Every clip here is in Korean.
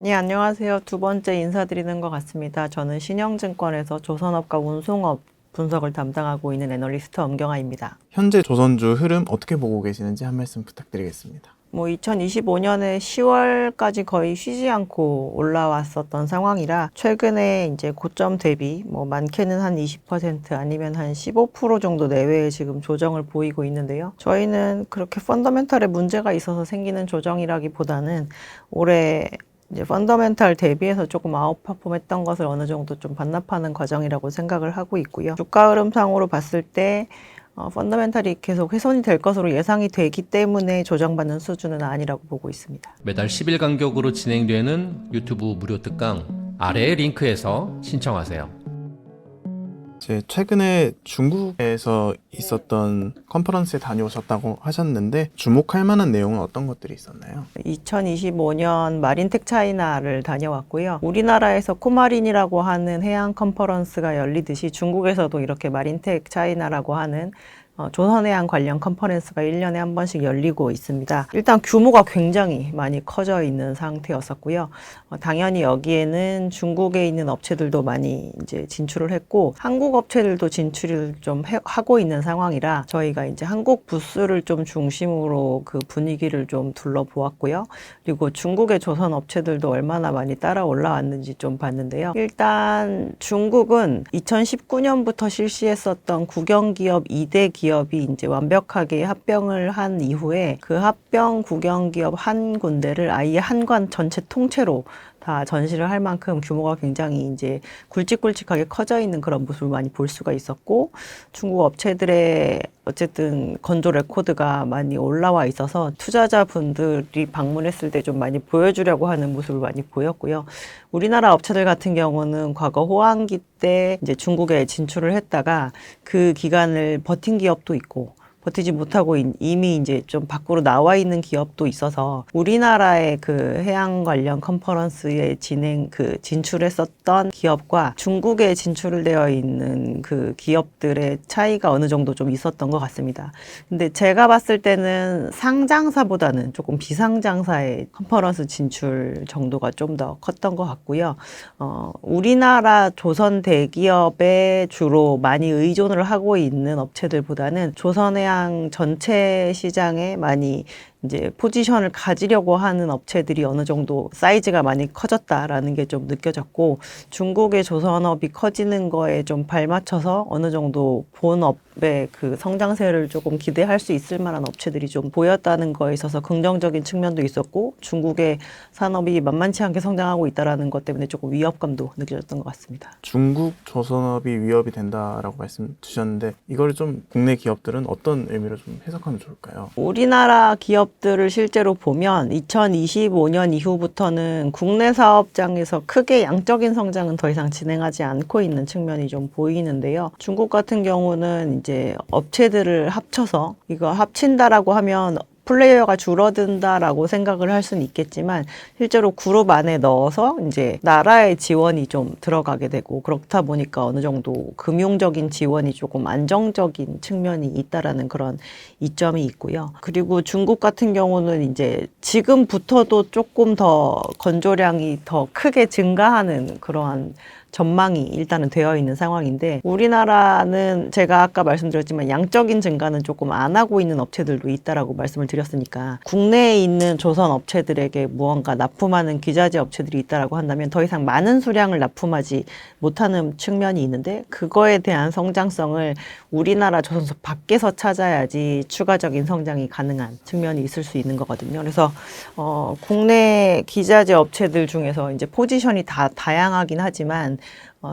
네, 안녕하세요. 두 번째 인사드리는 것 같습니다. 저는 신영증권에서 조선업과 운송업 분석을 담당하고 있는 애널리스트 엄경아입니다. 현재 조선주 흐름 어떻게 보고 계시는지 한 말씀 부탁드리겠습니다. 2025년에 10월까지 거의 쉬지 않고 올라왔었던 상황이라 최근에 이제 고점 대비 많게는 한 20% 아니면 한 15% 정도 내외의 지금 조정을 보이고 있는데요. 저희는 그렇게 펀더멘털에 문제가 있어서 생기는 조정이라기보다는 올해 이제 펀더멘탈 대비해서 조금 아웃퍼폼 했던 것을 어느 정도 좀 반납하는 과정이라고 생각을 하고 있고요. 주가 흐름상으로 봤을 때 펀더멘탈이 계속 훼손이 될 것으로 예상이 되기 때문에 조정받는 수준은 아니라고 보고 있습니다. 매달 10일 간격으로 진행되는 유튜브 무료 특강 아래의 링크에서 신청하세요. 최근에 중국에서 있었던 컨퍼런스에 다녀오셨다고 하셨는데 주목할 만한 내용은 어떤 것들이 있었나요? 2025년 마린텍 차이나를 다녀왔고요. 우리나라에서 코마린이라고 하는 해양 컨퍼런스가 열리듯이 중국에서도 이렇게 마린텍 차이나라고 하는 조선해양 관련 컨퍼런스가 1년에 한 번씩 열리고 있습니다. 일단 규모가 굉장히 많이 커져 있는 상태였었고요. 당연히 여기에는 중국에 있는 업체들도 많이 이제 진출을 했고 한국 업체들도 진출을 좀 하고 있는 상황이라 저희가 이제 한국 부스를 좀 중심으로 그 분위기를 좀 둘러보았고요. 그리고 중국의 조선 업체들도 얼마나 많이 따라 올라왔는지 좀 봤는데요. 일단 중국은 2019년부터 실시했었던 국영기업 2대 기업이 이제 완벽하게 합병을 한 이후에 그 합병 국영기업 한 군데를 아예 한관 전체 통째로 다 전시를 할 만큼 규모가 굉장히 이제 굵직굵직하게 커져 있는 그런 모습을 많이 볼 수가 있었고 중국 업체들의 어쨌든 건조 레코드가 많이 올라와 있어서 투자자분들이 방문했을 때 좀 많이 보여주려고 하는 모습을 많이 보였고요. 우리나라 업체들 같은 경우는 과거 호황기 때 이제 중국에 진출을 했다가 그 기간을 버틴 기업도 있고 버티지 못하고 이미 이제 좀 밖으로 나와 있는 기업도 있어서 우리나라의 그 해양 관련 컨퍼런스에 진출했었던 기업과 중국에 진출되어 있는 그 기업들의 차이가 어느 정도 좀 있었던 것 같습니다. 근데 제가 봤을 때는 상장사보다는 조금 비상장사의 컨퍼런스 진출 정도가 좀 더 컸던 것 같고요. 우리나라 조선 대기업에 주로 많이 의존을 하고 있는 업체들보다는 조선해양 전체 시장에 많이 이제 포지션을 가지려고 하는 업체들이 어느 정도 사이즈가 많이 커졌다라는 게 좀 느껴졌고 중국의 조선업이 커지는 거에 좀 발맞춰서 어느 정도 본업의 그 성장세를 조금 기대할 수 있을 만한 업체들이 좀 보였다는 거에 있어서 긍정적인 측면도 있었고 중국의 산업이 만만치 않게 성장하고 있다는 것 때문에 조금 위협감도 느껴졌던 것 같습니다. 중국 조선업이 위협이 된다라고 말씀 주셨는데 이걸 좀 국내 기업들은 어떤 의미로 좀 해석하면 좋을까요? 우리나라 기업들을 실제로 보면 2025년 이후부터는 국내 사업장에서 크게 양적인 성장은 더 이상 진행하지 않고 있는 측면이 좀 보이는데요. 중국 같은 경우는 이제 업체들을 합쳐서 이거 합친다라고 하면 플레이어가 줄어든다라고 생각을 할 수는 있겠지만 실제로 그룹 안에 넣어서 이제 나라의 지원이 좀 들어가게 되고 그렇다 보니까 어느 정도 금융적인 지원이 조금 안정적인 측면이 있다라는 그런 이점이 있고요. 그리고 중국 같은 경우는 이제 지금부터도 조금 더 건조량이 더 크게 증가하는 그러한 전망이 일단은 되어 있는 상황인데 우리나라는 제가 아까 말씀드렸지만 양적인 증가는 조금 안 하고 있는 업체들도 있다라고 말씀을 드렸으니까 국내에 있는 조선 업체들에게 무언가 납품하는 기자재 업체들이 있다라고 한다면 더 이상 많은 수량을 납품하지 못하는 측면이 있는데 그거에 대한 성장성을 우리나라 조선소 밖에서 찾아야지 추가적인 성장이 가능한 측면이 있을 수 있는 거거든요. 그래서 국내 기자재 업체들 중에서 이제 포지션이 다 다양하긴 하지만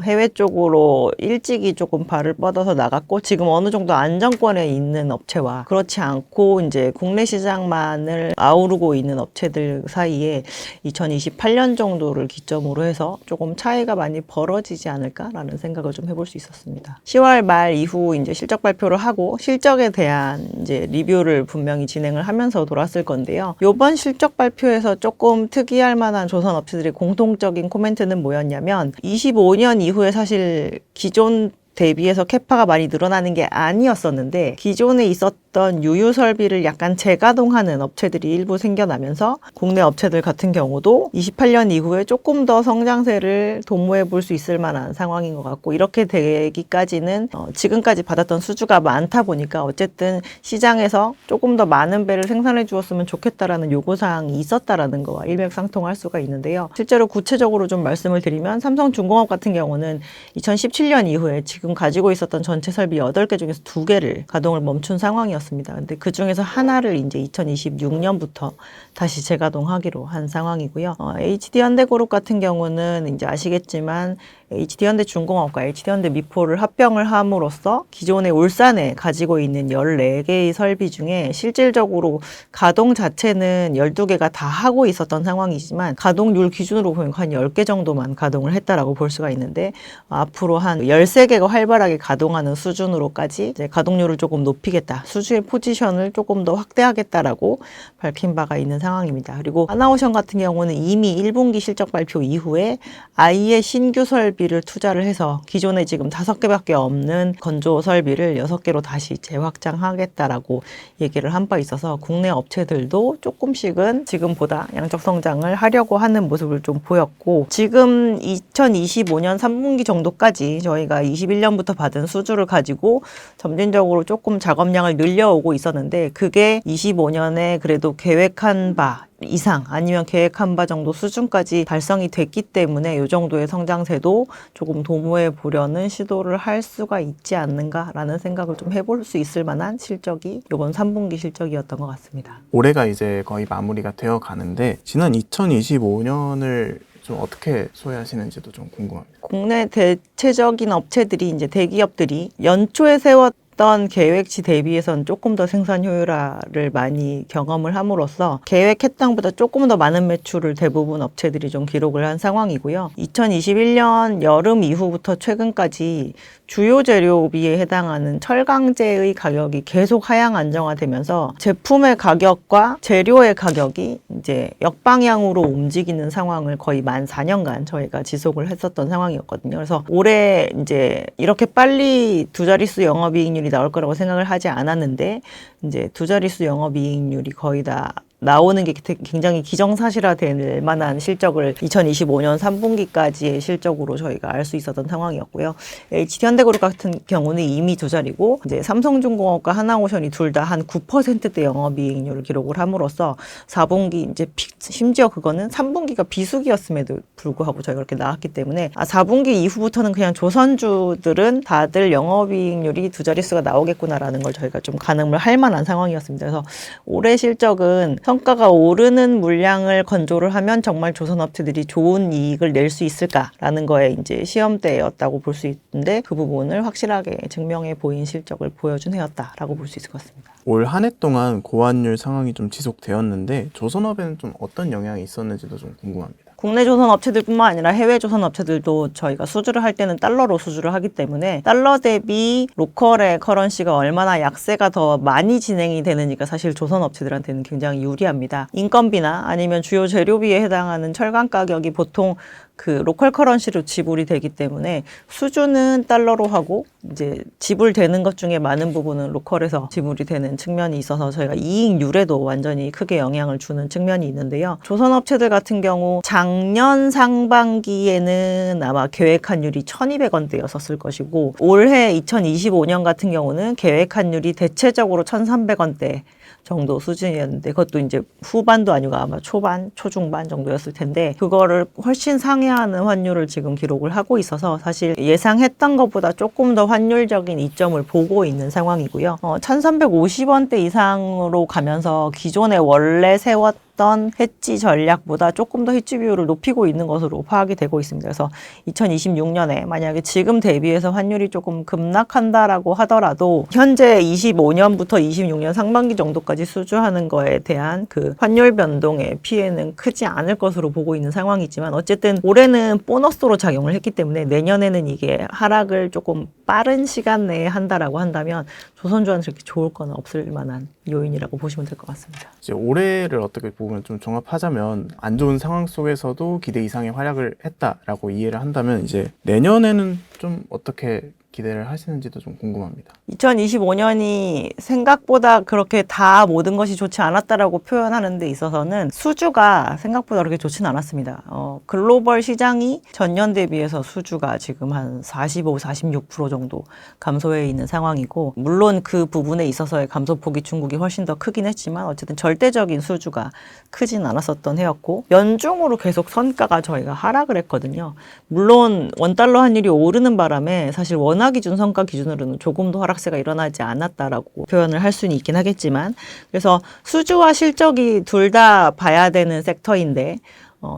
해외 쪽으로 일찍이 조금 발을 뻗어서 나갔고 지금 어느 정도 안정권에 있는 업체와 그렇지 않고 이제 국내 시장만을 아우르고 있는 업체들 사이에 2028년 정도를 기점으로 해서 조금 차이가 많이 벌어지지 않을까라는 생각을 좀 해볼 수 있었습니다. 10월 말 이후 이제 실적 발표를 하고 실적에 대한 이제 리뷰를 분명히 진행을 하면서 돌았을 건데요. 이번 실적 발표에서 조금 특이할 만한 조선 업체들의 공통적인 코멘트는 뭐였냐면 25년 이후에 사실 기존 대비해서 캐파가 많이 늘어나는 게 아니었었는데 기존에 있었던 있었던 유유 설비를 약간 재가동하는 업체들이 일부 생겨나면서 국내 업체들 같은 경우도 28년 이후에 조금 더 성장세를 도모해 볼 수 있을 만한 상황인 것 같고, 이렇게 되기까지는 지금까지 받았던 수주가 많다 보니까 어쨌든 시장에서 조금 더 많은 배를 생산해 주었으면 좋겠다라는 요구사항이 있었다라는 거와 일맥상통할 수가 있는데요. 실제로 구체적으로 좀 말씀을 드리면 삼성중공업 같은 경우는 2017년 이후에 지금 가지고 있었던 전체 설비 8개 중에서 2개를 가동을 멈춘 상황이었습니다. 근데 그 중에서 하나를 이제 2026년부터 다시 재가동하기로 한 상황이고요. HD현대그룹 같은 경우는 이제 아시겠지만 HD현대중공업과 HD현대미포를 합병을 함으로써 기존의 울산에 가지고 있는 14개의 설비 중에 실질적으로 가동 자체는 12개가 다 하고 있었던 상황이지만 가동률 기준으로 보면 한 10개 정도만 가동을 했다라고 볼 수가 있는데, 앞으로 한 13개가 활발하게 가동하는 수준으로까지 이제 가동률을 조금 높이겠다, 수주의 포지션을 조금 더 확대하겠다라고 밝힌 바가 있는 상황입니다. 그리고 하나오션 같은 경우는 이미 1분기 실적 발표 이후에 아예 신규 설비를 투자를 해서 기존에 지금 5개밖에 없는 건조 설비를 6개로 다시 재확장하겠다라고 얘기를 한 바 있어서 국내 업체들도 조금씩은 지금보다 양적 성장을 하려고 하는 모습을 좀 보였고, 지금 2025년 3분기 정도까지 저희가 21년부터 받은 수주를 가지고 점진적으로 조금 작업량을 늘려오고 있었는데, 그게 25년에 그래도 계획한 바 이상 아니면 계획한 바 정도 수준까지 달성이 됐기 때문에 이 정도의 성장세도 조금 도모해 보려는 시도를 할 수가 있지 않는가라는 생각을 좀 해볼 수 있을 만한 실적이 이번 3분기 실적이었던 것 같습니다. 올해가 이제 거의 마무리가 되어 가는데 지난 2025년을 좀 어떻게 소화하시는지도 좀 궁금합니다. 국내 대체적인 업체들이 이제 대기업들이 연초에 세웠던 계획치 대비해서는 조금 더 생산 효율화를 많이 경험을 함으로써 계획했던 것보다 조금 더 많은 매출을 대부분 업체들이 좀 기록을 한 상황이고요. 2021년 여름 이후부터 최근까지 주요 재료비에 해당하는 철강제의 가격이 계속 하향 안정화되면서 제품의 가격과 재료의 가격이 이제 역방향으로 움직이는 상황을 거의 만 4년간 저희가 지속을 했었던 상황이었거든요. 그래서 올해 이제 이렇게 빨리 두 자릿수 영업이익률이 나올 거라고 생각을 하지 않았는데, 이제 두 자릿수 영업이익률이 거의 다 나오는 게 굉장히 기정사실화될 만한 실적을 2025년 3분기까지의 실적으로 저희가 알 수 있었던 상황이었고요. HD현대그룹 같은 경우는 이미 두 자리고, 이제 삼성중공업과 하나오션이 둘 다 한 9%대 영업이익률을 기록을 함으로써 4분기 이제 심지어 그거는 3분기가 비수기였음에도 불구하고 저희가 그렇게 나왔기 때문에 4분기 이후부터는 그냥 조선주들은 다들 영업이익률이 두 자릿수가 나오겠구나라는 걸 저희가 좀 가늠을 할 만한 상황이었습니다. 그래서 올해 실적은 성과가 오르는 물량을 건조를 하면 정말 조선업체들이 좋은 이익을 낼 수 있을까라는 거에 이제 시험대였다고 볼 수 있는데, 그 부분을 확실하게 증명해 보인 실적을 보여준 해였다라고 볼 수 있을 것 같습니다. 올 한 해 동안 고환율 상황이 좀 지속되었는데 조선업에는 좀 어떤 영향이 있었는지도 좀 궁금합니다. 국내 조선 업체들뿐만 아니라 해외 조선 업체들도 저희가 수주를 할 때는 달러로 수주를 하기 때문에 달러 대비 로컬의 커런시가 얼마나 약세가 더 많이 진행이 되느니까 사실 조선 업체들한테는 굉장히 유리합니다. 인건비나 아니면 주요 재료비에 해당하는 철강 가격이 보통 그 로컬 커런시로 지불이 되기 때문에 수주는 달러로 하고 이제 지불되는 것 중에 많은 부분은 로컬에서 지불이 되는 측면이 있어서 저희가 이익률에도 완전히 크게 영향을 주는 측면이 있는데요. 조선업체들 같은 경우 작년 상반기에는 아마 계획환율이 1,200원대였었을 것이고, 올해 2025년 같은 경우는 계획환율이 대체적으로 1,300원대 정도 수준이었는데, 그것도 이제 후반도 아니고 아마 초반, 초중반 정도였을 텐데, 그거를 훨씬 상회하는 환율을 지금 기록을 하고 있어서 사실 예상했던 것보다 조금 더 환율적인 이점을 보고 있는 상황이고요. 1,350원대 이상으로 가면서 기존에 원래 세웠던 해지 전략보다 조금 더 해지 비율을 높이고 있는 것으로 파악이 되고 있습니다. 그래서 2026년에 만약에 지금 대비해서 환율이 조금 급락한다라고 하더라도 현재 25년부터 26년 상반기 정도까지 수주하는 거에 대한 그 환율 변동의 피해는 크지 않을 것으로 보고 있는 상황이지만, 어쨌든 올해는 보너스로 작용을 했기 때문에 내년에는 이게 하락을 조금 빠른 시간 내에 한다라고 한다면 조선주한테 그렇게 좋을 건 없을 만한 요인이라고 보시면 될 것 같습니다. 이제 올해를 어떻게 보면 좀 종합하자면 안 좋은 상황 속에서도 기대 이상의 활약을 했다라고 이해를 한다면 이제 내년에는 좀 어떻게 기대를 하시는지도 좀 궁금합니다. 2025년이 생각보다 그렇게 다 모든 것이 좋지 않았다라고 표현하는 데 있어서는 수주가 생각보다 그렇게 좋지는 않았습니다. 글로벌 시장이 전년 대비해서 수주가 지금 한 45, 46% 정도 감소해 있는 상황이고, 물론 그 부분에 있어서의 감소폭이 중국이 훨씬 더 크긴 했지만 어쨌든 절대적인 수주가 크진 않았었던 해였고, 연중으로 계속 선가가 저희가 하락을 했거든요. 물론 원달러 환율이 오르는 바람에 사실 원화 기준 선가 기준으로는 조금 더 하락세가 일어나지 않았다라고 표현을 할 수는 있긴 하겠지만, 그래서 수주와 실적이 둘 다 봐야 되는 섹터인데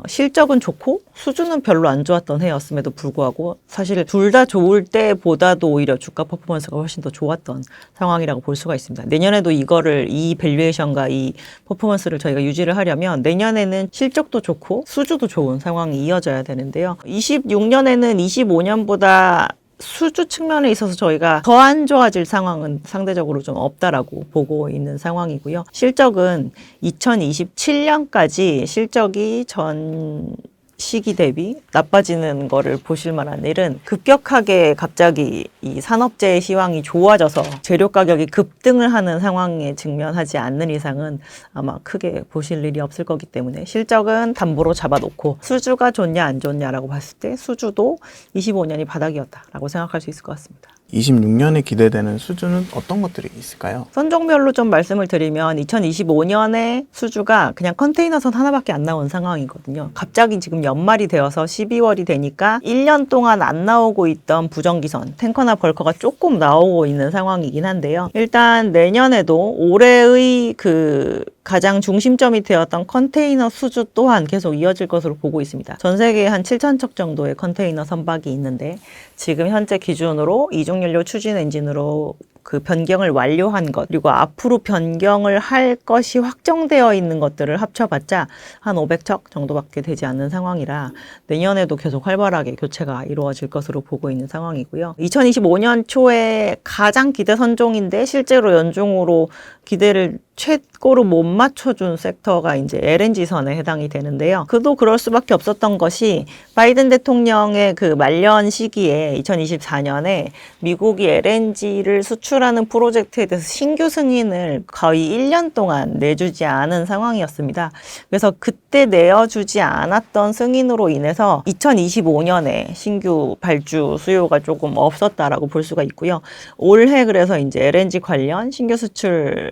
실적은 좋고 수주는 별로 안 좋았던 해였음에도 불구하고 사실 둘 다 좋을 때보다도 오히려 주가 퍼포먼스가 훨씬 더 좋았던 상황이라고 볼 수가 있습니다. 내년에도 이 밸류에이션과 이 퍼포먼스를 저희가 유지를 하려면 내년에는 실적도 좋고 수주도 좋은 상황이 이어져야 되는데요. 26년에는 25년보다 수주 측면에 있어서 저희가 더 안 좋아질 상황은 상대적으로 좀 없다라고 보고 있는 상황이고요. 실적은 2027년까지 실적이 전 시기 대비 나빠지는 거를 보실 만한 일은, 급격하게 갑자기 이 산업재해 시황이 좋아져서 재료 가격이 급등을 하는 상황에 직면하지 않는 이상은 아마 크게 보실 일이 없을 거기 때문에 실적은 담보로 잡아놓고 수주가 좋냐 안 좋냐라고 봤을 때 수주도 25년이 바닥이었다라고 생각할 수 있을 것 같습니다. 26년에 기대되는 수주는 어떤 것들이 있을까요? 선종별로 좀 말씀을 드리면 2025년에 수주가 그냥 컨테이너선 하나밖에 안 나온 상황이거든요. 갑자기 지금 연말이 되어서 12월이 되니까 1년 동안 안 나오고 있던 부정기선, 탱커나 벌커가 조금 나오고 있는 상황이긴 한데요. 일단 내년에도 올해의 가장 중심점이 되었던 컨테이너 수주 또한 계속 이어질 것으로 보고 있습니다. 전 세계에 한 7,000척 정도의 컨테이너 선박이 있는데 지금 현재 기준으로 이중연료 추진 엔진으로 그 변경을 완료한 것, 그리고 앞으로 변경을 할 것이 확정되어 있는 것들을 합쳐봤자 한 500척 정도밖에 되지 않는 상황이라 내년에도 계속 활발하게 교체가 이루어질 것으로 보고 있는 상황이고요. 2025년 초에 가장 기대 선종인데 실제로 연중으로 기대를 최고로 못 맞춰준 섹터가 이제 LNG선에 해당이 되는데요. 그도 그럴 수밖에 없었던 것이 바이든 대통령의 그 말년 시기에 2024년에 미국이 LNG를 수출하는 프로젝트에 대해서 신규 승인을 거의 1년 동안 내주지 않은 상황이었습니다. 그래서 그때 내어주지 않았던 승인으로 인해서 2025년에 신규 발주 수요가 조금 없었다라고 볼 수가 있고요. 올해 그래서 이제 LNG 관련 신규 수출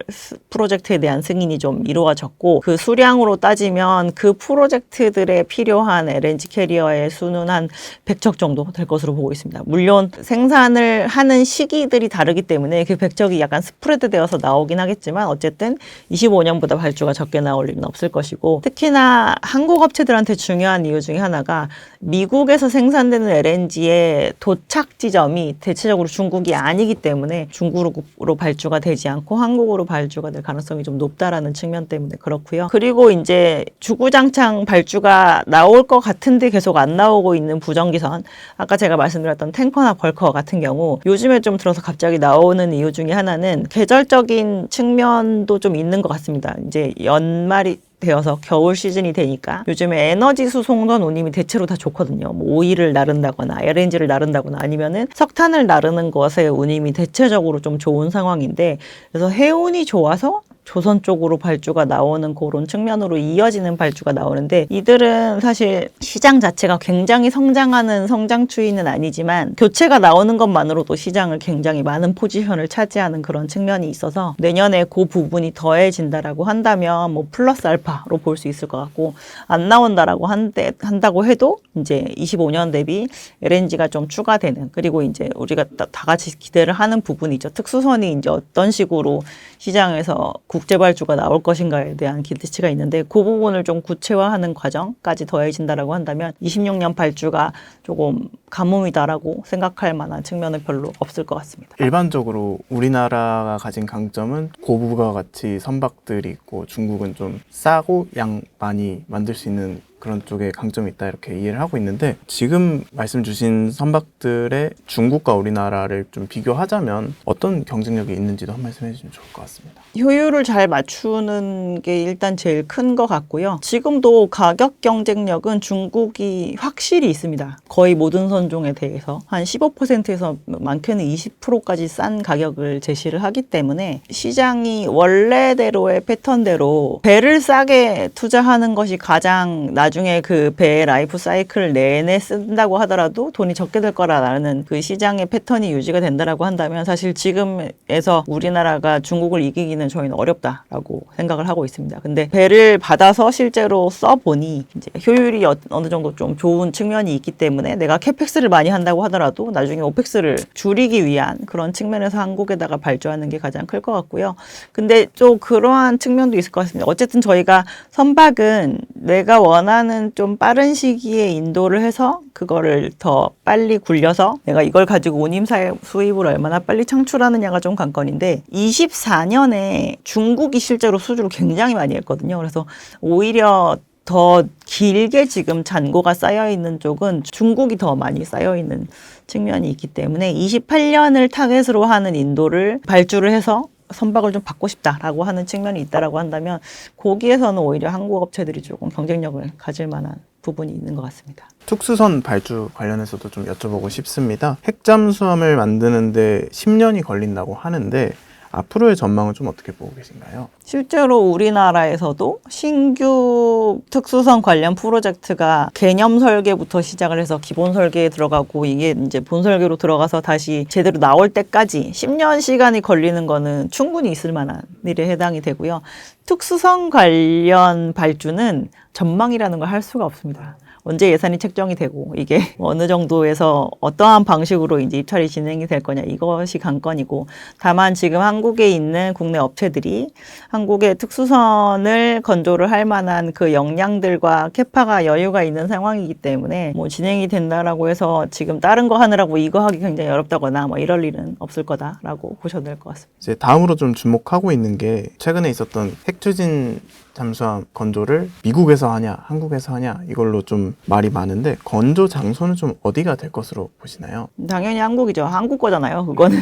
프로젝트에 대한 승인이 좀 이루어졌고, 그 수량으로 따지면 그 프로젝트들에 필요한 LNG 캐리어의 수는 한 100척 정도 될 것으로 보고 있습니다. 물론 생산을 하는 시기들이 다르기 때문에 그 100척이 약간 스프레드 되어서 나오긴 하겠지만 어쨌든 25년보다 발주가 적게 나올 일은 없을 것이고, 특히나 한국 업체들한테 중요한 이유 중에 하나가 미국에서 생산되는 LNG의 도착 지점이 대체적으로 중국이 아니기 때문에 중국으로 발주가 되지 않고 한국으로 발주가 될 가능성이 좀 높다라는 측면 때문에 그렇고요. 그리고 이제 주구장창 발주가 나올 것 같은데 계속 안 나오고 있는 부정기선, 아까 제가 말씀드렸던 탱커나 벌커 같은 경우 요즘에 좀 들어서 갑자기 나오는 이유 중에 하나는 계절적인 측면도 좀 있는 것 같습니다. 이제 연말이 되어서 겨울 시즌이 되니까 요즘에 에너지 수송선 운임이 대체로 다 좋거든요. 뭐 오일을 나른다거나 LNG를 나른다거나 아니면은 석탄을 나르는 것의 운임이 대체적으로 좀 좋은 상황인데, 그래서 해운이 좋아서 조선 쪽으로 발주가 나오는 그런 측면으로 이어지는 발주가 나오는데, 이들은 사실 시장 자체가 굉장히 성장하는 성장 추이는 아니지만 교체가 나오는 것만으로도 시장을 굉장히 많은 포지션을 차지하는 그런 측면이 있어서 내년에 그 부분이 더해진다라고 한다면 뭐 플러스 알파로 볼 수 있을 것 같고, 안 나온다라고 한다고 해도 이제 25년 대비 LNG가 좀 추가되는, 그리고 이제 우리가 다 같이 기대를 하는 부분이죠. 특수선이 이제 어떤 식으로 시장에서 국제 발주가 나올 것인가에 대한 기대치가 있는데, 그 부분을 좀 구체화하는 과정까지 더해진다라고 한다면 26년 발주가 조금 가뭄이다라고 생각할 만한 측면은 별로 없을 것 같습니다. 일반적으로 우리나라가 가진 강점은 고부가 가치 선박들이 있고 중국은 좀 싸고 양 많이 만들 수 있는 그런 쪽에 강점이 있다 이렇게 이해를 하고 있는데, 지금 말씀 주신 선박들의 중국과 우리나라를 좀 비교하자면 어떤 경쟁력이 있는지도 한 말씀 해주시면 좋을 것 같습니다. 효율을 잘 맞추는 게 일단 제일 큰 것 같고요. 지금도 가격 경쟁력은 중국이 확실히 있습니다. 거의 모든 선종에 대해서 한 15%에서 많게는 20%까지 싼 가격을 제시를 하기 때문에 시장이 원래대로의 패턴대로 배를 싸게 투자하는 것이 가장 나중에 그 배의 라이프 사이클 내내 쓴다고 하더라도 돈이 적게 들 거라는 그 시장의 패턴이 유지가 된다라고 한다면 사실 지금에서 우리나라가 중국을 이기기는 저희는 어렵다라고 생각을 하고 있습니다. 근데 배를 받아서 실제로 써보니 이제 효율이 어느 정도 좀 좋은 측면이 있기 때문에 내가 캐펙스를 많이 한다고 하더라도 나중에 오펙스를 줄이기 위한 그런 측면에서 한국에다가 발주하는 게 가장 클 것 같고요. 근데 좀 그러한 측면도 있을 것 같습니다. 어쨌든 저희가 선박은 내가 원하는 좀 빠른 시기에 인도를 해서 그거를 더 빨리 굴려서 내가 이걸 가지고 운임 수입을 얼마나 빨리 창출하느냐가 좀 관건인데 24년에 중국이 실제로 수주를 굉장히 많이 했거든요. 그래서 오히려 더 길게 지금 잔고가 쌓여 있는 쪽은 중국이 더 많이 쌓여 있는 측면이 있기 때문에 28년을 타겟으로 하는 인도를 발주를 해서 선박을 좀 받고 싶다라고 하는 측면이 있다라고 한다면 거기에서는 오히려 한국 업체들이 조금 경쟁력을 가질 만한 부분이 있는 것 같습니다. 특수선 발주 관련해서도 좀 여쭤보고 싶습니다. 핵잠수함을 만드는데 10년이 걸린다고 하는데 앞으로의 전망은 좀 어떻게 보고 계신가요? 실제로 우리나라에서도 신규 특수선 관련 프로젝트가 개념 설계부터 시작을 해서 기본 설계에 들어가고 이게 이제 본 설계로 들어가서 다시 제대로 나올 때까지 10년 시간이 걸리는 거는 충분히 있을 만한 일에 해당이 되고요. 특수선 관련 발주는 전망이라는 걸 할 수가 없습니다. 언제 예산이 책정이 되고 이게 어느 정도에서 어떠한 방식으로 이제 입찰이 진행이 될 거냐 이것이 관건이고, 다만 지금 한국에 있는 국내 업체들이 한국의 특수선을 건조를 할 만한 그 역량들과 캐파가 여유가 있는 상황이기 때문에 뭐 진행이 된다라고 해서 지금 다른 거 하느라고 이거 하기 굉장히 어렵다거나 뭐 이럴 일은 없을 거다라고 보셔도 될 것 같습니다. 이제 다음으로 좀 주목하고 있는 게 최근에 있었던 핵추진 잠수함 건조를 미국에서 하냐 한국에서 하냐 이걸로 좀 말이 많은데, 건조 장소는 좀 어디가 될 것으로 보시나요? 당연히 한국이죠. 한국 거잖아요. 그거는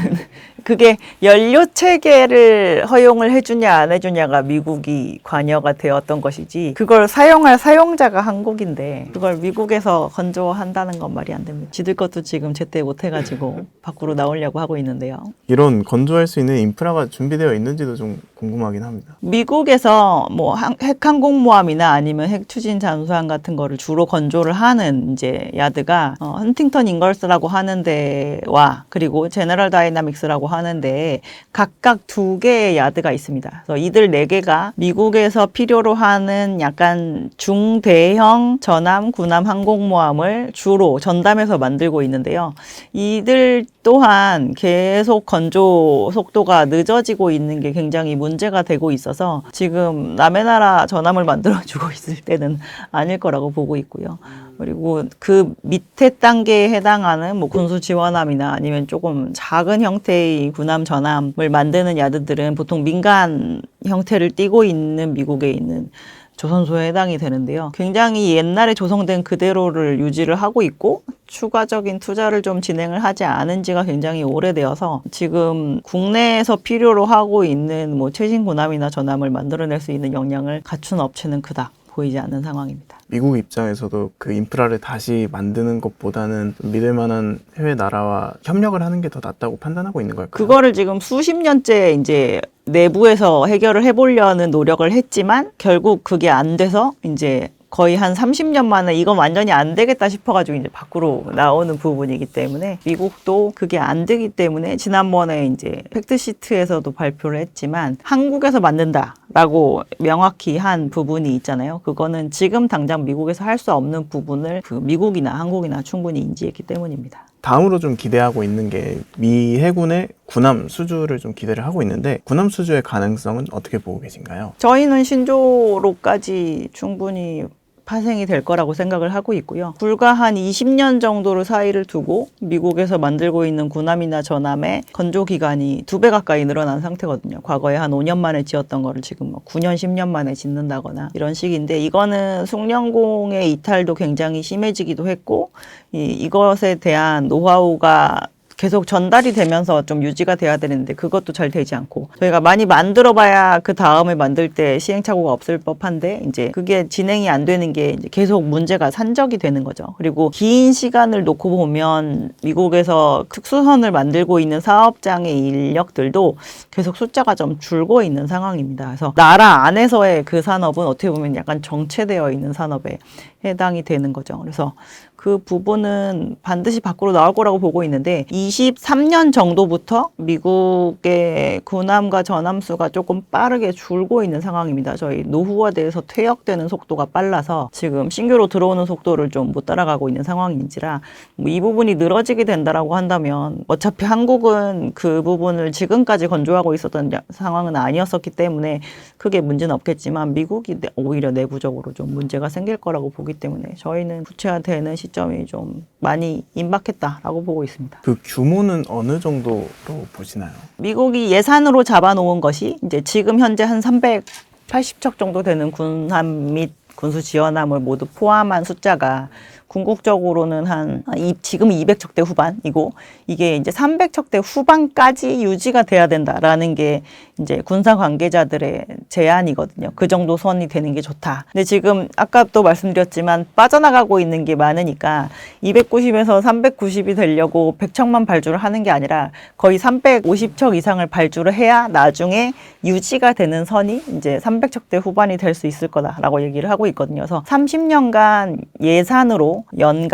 그게 연료 체계를 허용을 해주냐 안 해주냐가 미국이 관여가 되었던 것이지, 그걸 사용할 사용자가 한국인데 그걸 미국에서 건조한다는 건 말이 안 됩니다. 지들 것도 지금 제때 못 해가지고 밖으로 나오려고 하고 있는데요. 이런 건조할 수 있는 인프라가 준비되어 있는지도 좀 궁금하긴 합니다. 미국에서 뭐 핵항공모함이나 아니면 핵추진 잠수함 같은 거를 주로 건조를 하는 이제 야드가 헌팅턴 잉걸스라고 하는 데와 그리고 제너럴 다이나믹스라고 하는 데에 각각 2개의 야드가 있습니다. 그래서 이들 4개가 미국에서 필요로 하는 약간 중대형 전함, 군함 항공모함을 주로 전담해서 만들고 있는데요. 이들 또한 계속 건조 속도가 늦어지고 있는 게 굉장히 문제가 되고 있어서 지금 남의 나라 전함을 만들어주고 있을 때는 아닐 거라고 보고 있고요. 그리고 그 밑에 단계에 해당하는 뭐 군수 지원함이나 아니면 조금 작은 형태의 군함 전함을 만드는 야드들은 보통 민간 형태를 띠고 있는 미국에 있는 조선소에 해당이 되는데요. 굉장히 옛날에 조성된 그대로를 유지를 하고 있고 추가적인 투자를 좀 진행을 하지 않은 지가 굉장히 오래되어서 지금 국내에서 필요로 하고 있는 뭐 최신 군함이나 전함을 만들어낼 수 있는 역량을 갖춘 업체는 그닥 보이지 않는 상황입니다. 미국 입장에서도 그 인프라를 다시 만드는 것보다는 믿을 만한 해외 나라와 협력을 하는 게 더 낫다고 판단하고 있는 걸까요? 그거를 지금 수십 년째 이제 내부에서 해결을 해보려는 노력을 했지만 결국 그게 안 돼서 이제 거의 한 30년 만에 이건 완전히 안 되겠다 싶어가지고 이제 밖으로 나오는 부분이기 때문에 미국도 그게 안 되기 때문에 지난번에 이제 팩트시트에서도 발표를 했지만 한국에서 만든다라고 명확히 한 부분이 있잖아요. 그거는 지금 당장 미국에서 할 수 없는 부분을 그 미국이나 한국이나 충분히 인지했기 때문입니다. 다음으로 좀 기대하고 있는 게 미 해군의 군함 수주를 좀 기대를 하고 있는데, 군함 수주의 가능성은 어떻게 보고 계신가요? 저희는 신조로까지 충분히 파생이 될 거라고 생각을 하고 있고요. 불과 한 20년 정도를 사이를 두고 미국에서 만들고 있는 군함이나 전함의 건조 기간이 2배 가까이 늘어난 상태거든요. 과거에 한 5년 만에 지었던 거를 지금 뭐 9년, 10년 만에 짓는다거나 이런 식인데, 이거는 숭늉공의 이탈도 굉장히 심해지기도 했고, 이것에 대한 노하우가 계속 전달이 되면서 좀 유지가 돼야 되는데 그것도 잘 되지 않고, 저희가 많이 만들어봐야 그 다음에 만들 때 시행착오가 없을 법한데 이제 그게 진행이 안 되는 게 이제 계속 문제가 산적이 되는 거죠. 그리고 긴 시간을 놓고 보면 미국에서 특수선을 만들고 있는 사업장의 인력들도 계속 숫자가 좀 줄고 있는 상황입니다. 그래서 나라 안에서의 그 산업은 어떻게 보면 약간 정체되어 있는 산업에 해당이 되는 거죠. 그래서 그 부분은 반드시 밖으로 나올 거라고 보고 있는데, 23년 정도부터 미국의 군함과 전함 수가 조금 빠르게 줄고 있는 상황입니다. 저희 노후화돼서 퇴역되는 속도가 빨라서 지금 신규로 들어오는 속도를 좀 못 따라가고 있는 상황인지라, 이 부분이 늘어지게 된다라고 한다면 어차피 한국은 그 부분을 지금까지 건조하고 있었던 상황은 아니었었기 때문에 크게 문제는 없겠지만, 미국이 오히려 내부적으로 좀 문제가 생길 거라고 보기 때문에 저희는 구체화되는 시점이 좀 많이 임박했다라고 보고 있습니다. 그 규모는 어느 정도로 보시나요? 미국이 예산으로 잡아놓은 것이 이제 지금 현재 한 380척 정도 되는 군함 및 군수 지원함을 모두 포함한 숫자가 궁극적으로는 지금 200척대 후반이고, 이게 이제 300척대 후반까지 유지가 돼야 된다라는 게 이제 군사 관계자들의 제안이거든요. 그 정도 선이 되는 게 좋다. 근데 지금 아까 또 말씀드렸지만 빠져나가고 있는 게 많으니까 290에서 390이 되려고 100척만 발주를 하는 게 아니라 거의 350척 이상을 발주를 해야 나중에 유지가 되는 선이 이제 300척대 후반이 될 수 있을 거다라고 얘기를 하고 있거든요. 그래서 30년간 예산으로 연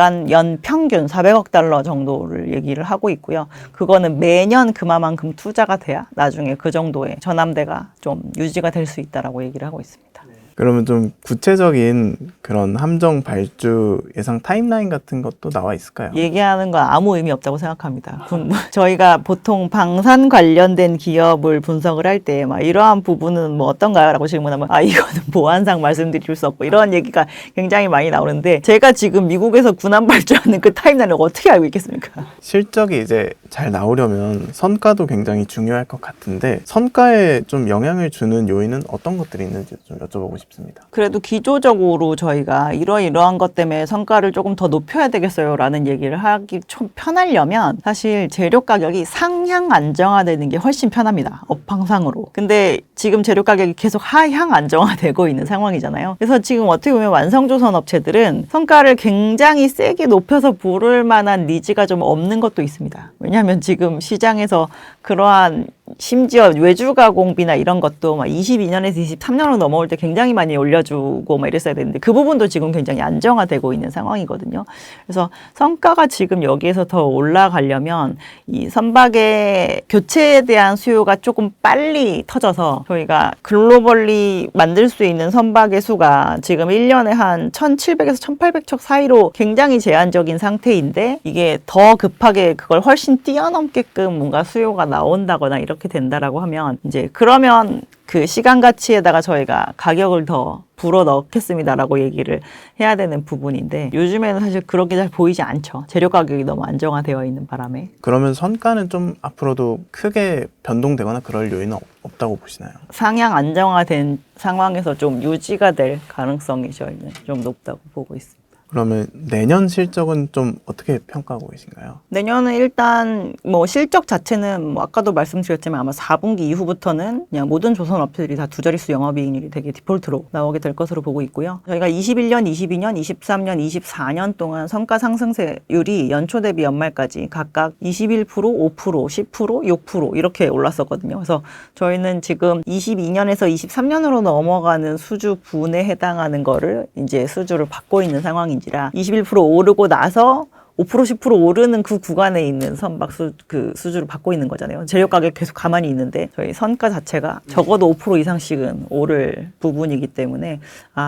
평균 400억 달러 정도를 얘기를 하고 있고요. 그거는 매년 그만큼 투자가 돼야 나중에 그 정도의 전함대가 좀 유지가 될 수 있다라고 얘기를 하고 있습니다. 그러면 좀 구체적인 그런 함정 발주 예상 타임라인 같은 것도 나와 있을까요? 얘기하는 건 아무 의미 없다고 생각합니다. 저희가 보통 방산 관련된 기업을 분석을 할 때 막 이러한 부분은 뭐 어떤가요? 라고 질문하면 이거는 보안상 말씀드릴 수 없고 이런 얘기가 굉장히 많이 나오는데, 제가 지금 미국에서 군함 발주하는 그 타임라인을 어떻게 알고 있겠습니까? 실적이 이제 잘 나오려면 선가도 굉장히 중요할 것 같은데, 선가에 좀 영향을 주는 요인은 어떤 것들이 있는지 좀 여쭤보고 싶습니다. 그래도 기조적으로 저희가 이러한 것 때문에 성과를 조금 더 높여야 되겠어요 라는 얘기를 하기 좀 편하려면, 사실 재료 가격이 상향 안정화되는 게 훨씬 편합니다. 업황상으로. 근데 지금 재료 가격이 계속 하향 안정화되고 있는 상황이잖아요. 그래서 지금 어떻게 보면 완성조선 업체들은 성과를 굉장히 세게 높여서 부를 만한 니즈가 좀 없는 것도 있습니다. 왜냐하면 지금 시장에서 그러한 심지어 외주 가공비나 이런 것도 막 22년에서 23년으로 넘어올 때 굉장히 많이 올려주고 막 이랬어야 되는데, 그 부분도 지금 굉장히 안정화되고 있는 상황이거든요. 그래서 성과가 지금 여기에서 더 올라가려면 이 선박의 교체에 대한 수요가 조금 빨리 터져서, 저희가 글로벌리 만들 수 있는 선박의 수가 지금 1년에 한 1,700에서 1,800척 사이로 굉장히 제한적인 상태인데, 이게 더 급하게 그걸 훨씬 뛰어넘게끔 뭔가 수요가 나온다거나 이렇게 된다라고 하면, 이제 그러면 그 시간 가치에다가 저희가 가격을 더 불어 넣겠습니다라고 얘기를 해야 되는 부분인데, 요즘에는 사실 그렇게 잘 보이지 않죠. 재료 가격이 너무 안정화되어 있는 바람에. 그러면 선가는 좀 앞으로도 크게 변동되거나 그럴 요인은 없다고 보시나요? 상향 안정화된 상황에서 좀 유지가 될 가능성이 저희는 좀 높다고 보고 있습니다. 그러면 내년 실적은 좀 어떻게 평가하고 계신가요? 내년은 일단 뭐 실적 자체는 뭐 아까도 말씀드렸지만 아마 4분기 이후부터는 그냥 모든 조선 업체들이 다 두 자릿수 영업이익률이 되게 디폴트로 나오게 될 것으로 보고 있고요. 저희가 21년, 22년, 23년, 24년 동안 성과 상승세율이 연초 대비 연말까지 각각 21%, 5%, 10%, 6% 이렇게 올랐었거든요. 그래서 저희는 지금 22년에서 23년으로 넘어가는 수주 분에 해당하는 거를 이제 수주를 받고 있는 상황입니다. 21% 오르고 나서 5%, 10% 오르는 그 구간에 있는 선박 수주를 받고 있는 거잖아요. 재료 가격 계속 가만히 있는데 저희 선가 자체가 적어도 5% 이상씩은 오를 부분이기 때문에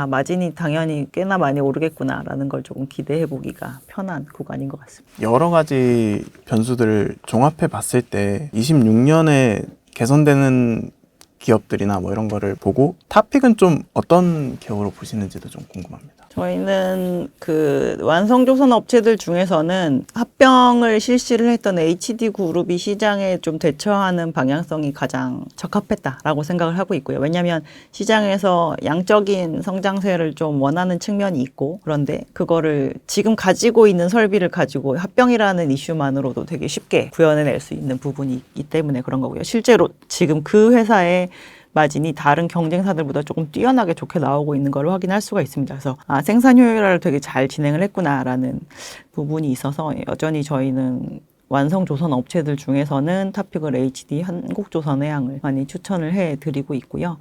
마진이 당연히 꽤나 많이 오르겠구나라는 걸 조금 기대해 보기가 편한 구간인 것 같습니다. 여러 가지 변수들을 종합해 봤을 때 26년에 개선되는 기업들이나 뭐 이런 거를 보고 탑픽은 좀 어떤 기업으로 보시는지도 좀 궁금합니다. 저희는 그 완성조선 업체들 중에서는 합병을 실시를 했던 HD 그룹이 시장에 좀 대처하는 방향성이 가장 적합했다라고 생각을 하고 있고요. 왜냐하면 시장에서 양적인 성장세를 좀 원하는 측면이 있고, 그런데 그거를 지금 가지고 있는 설비를 가지고 합병이라는 이슈만으로도 되게 쉽게 구현해낼 수 있는 부분이 있기 때문에 그런 거고요. 실제로 지금 그 회사의 마진이 다른 경쟁사들보다 조금 뛰어나게 좋게 나오고 있는 걸 확인할 수가 있습니다. 그래서 생산 효율화를 되게 잘 진행을 했구나라는 부분이 있어서 여전히 저희는 완성 조선 업체들 중에서는 탑픽을 HD 한국조선해양을 많이 추천을 해드리고 있고요.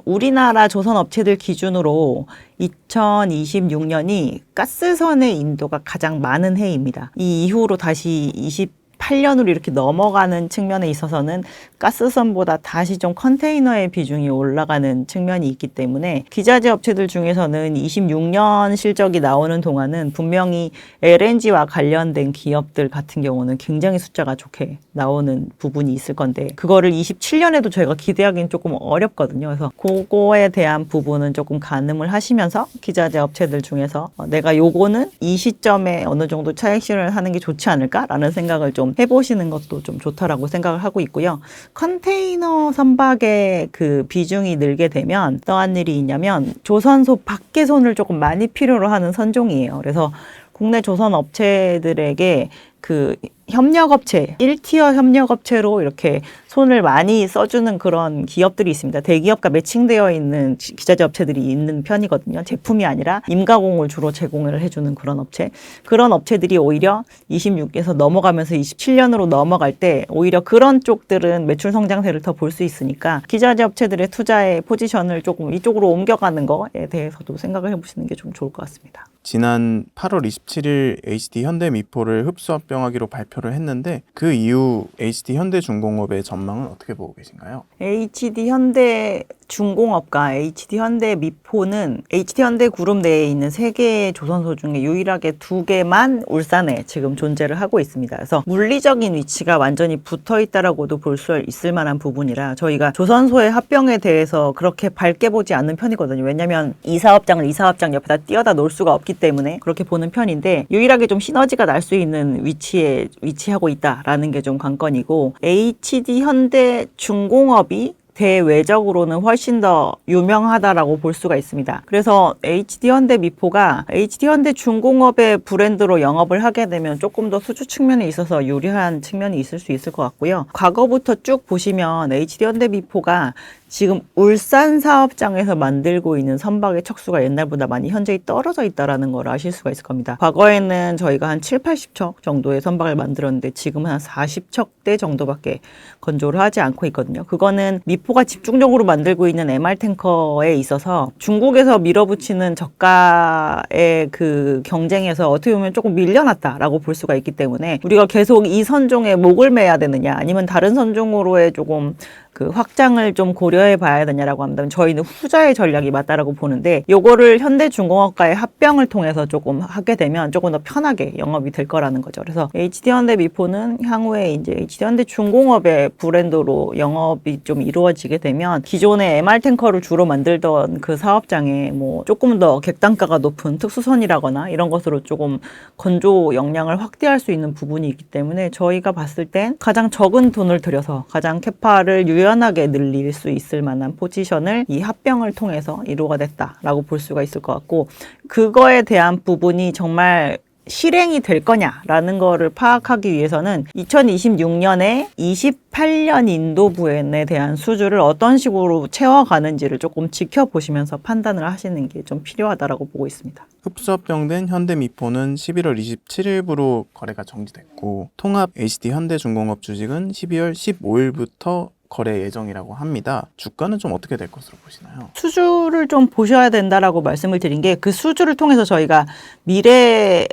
우리나라 조선 업체들 기준으로 2026년이 가스선의 인도가 가장 많은 해입니다. 이 이후로 다시 28년으로 이렇게 넘어가는 측면에 있어서는 가스선보다 다시 좀 컨테이너의 비중이 올라가는 측면이 있기 때문에 기자재 업체들 중에서는 26년 실적이 나오는 동안은 분명히 LNG와 관련된 기업들 같은 경우는 굉장히 숫자가 좋게 나오는 부분이 있을 건데 그거를 27년에도 저희가 기대하기는 조금 어렵거든요. 그래서 그거에 대한 부분은 조금 가늠을 하시면서 기자재 업체들 중에서 내가 요거는 이 시점에 어느 정도 차익 실현을 하는 게 좋지 않을까라는 생각을 좀 해보시는 것도 좀 좋다라고 생각을 하고 있고요. 컨테이너 선박의 그 비중이 늘게 되면 어떠한 일이 있냐면 조선소 밖의 손을 조금 많이 필요로 하는 선종이에요. 그래서 국내 조선 업체들에게 그 협력업체, 1티어 협력업체로 이렇게 손을 많이 써주는 그런 기업들이 있습니다. 대기업과 매칭되어 있는 기자재 업체들이 있는 편이거든요. 제품이 아니라 임가공을 주로 제공을 해주는 그런 업체. 그런 업체들이 오히려 26에서 넘어가면서 27년으로 넘어갈 때 오히려 그런 쪽들은 매출 성장세를 더 볼 수 있으니까 기자재 업체들의 투자의 포지션을 조금 이쪽으로 옮겨가는 거에 대해서도 생각을 해보시는 게 좀 좋을 것 같습니다. 지난 8월 27일 HD 현대미포를 흡수합병하기로 발표를 했는데 그 이후 HD 현대중공업의 전망은 어떻게 보고 계신가요? HD 현대중공업과 HD 현대미포는 HD 현대그룹 내에 있는 3개의 조선소 중에 유일하게 2개만 울산에 지금 존재를 하고 있습니다. 그래서 물리적인 위치가 완전히 붙어 있다라고도 볼 수 있을 만한 부분이라 저희가 조선소의 합병에 대해서 그렇게 밝게 보지 않는 편이거든요. 왜냐하면 이 사업장을 이 사업장 옆에다 띄어다 놓을 수가 없기 때문에 그렇게 보는 편인데 유일하게 좀 시너지가 날 수 있는 위치에 위치하고 있다라는 게 좀 관건이고 HD 현대중공업이 대외적으로는 훨씬 더 유명하다라고 볼 수가 있습니다. 그래서 HD 현대미포가 HD 현대중공업의 브랜드로 영업을 하게 되면 조금 더 수주 측면에 있어서 유리한 측면이 있을 수 있을 것 같고요. 과거부터 쭉 보시면 HD 현대미포가 지금 울산 사업장에서 만들고 있는 선박의 척수가 옛날보다 많이 현저히 떨어져 있다는 걸 아실 수가 있을 겁니다. 과거에는 저희가 한 7, 80척 정도의 선박을 만들었는데 지금은 한 40척대 정도밖에 건조를 하지 않고 있거든요. 그거는 미포가 집중적으로 만들고 있는 MR 탱커에 있어서 중국에서 밀어붙이는 저가의 그 경쟁에서 어떻게 보면 조금 밀려났다라고 볼 수가 있기 때문에 우리가 계속 이 선종에 목을 매야 되느냐 아니면 다른 선종으로의 조금 그 확장을 좀 고려해 봐야 되냐라고 한다면 저희는 후자의 전략이 맞다라고 보는데 요거를 현대중공업과의 합병을 통해서 조금 하게 되면 조금 더 편하게 영업이 될 거라는 거죠. 그래서 HD 현대미포는 향후에 이제 HD 현대중공업의 브랜드로 영업이 좀 이루어지게 되면 기존의 MR 탱커를 주로 만들던 그 사업장에 뭐 조금 더 객단가가 높은 특수선이라거나 이런 것으로 조금 건조 역량을 확대할 수 있는 부분이 있기 때문에 저희가 봤을 땐 가장 적은 돈을 들여서 가장 캐파를 유연하게 늘릴 수 있을 만한 포지션을 이 합병을 통해서 이루어냈다라고 볼 수가 있을 것 같고 그거에 대한 부분이 정말 실행이 될 거냐라는 거를 파악하기 위해서는 2026년에 28년 인도부엔에 대한 수주를 어떤 식으로 채워가는지를 조금 지켜보시면서 판단을 하시는 게 좀 필요하다라고 보고 있습니다. 흡수합병된 현대미포는 11월 27일부로 거래가 정지됐고 통합 HD 현대중공업 주식은 12월 15일부터 거래 예정이라고 합니다. 주가는 좀 어떻게 될 것으로 보시나요? 수주를 좀 보셔야 된다라고 말씀을 드린 게 그 수주를 통해서 저희가 미래에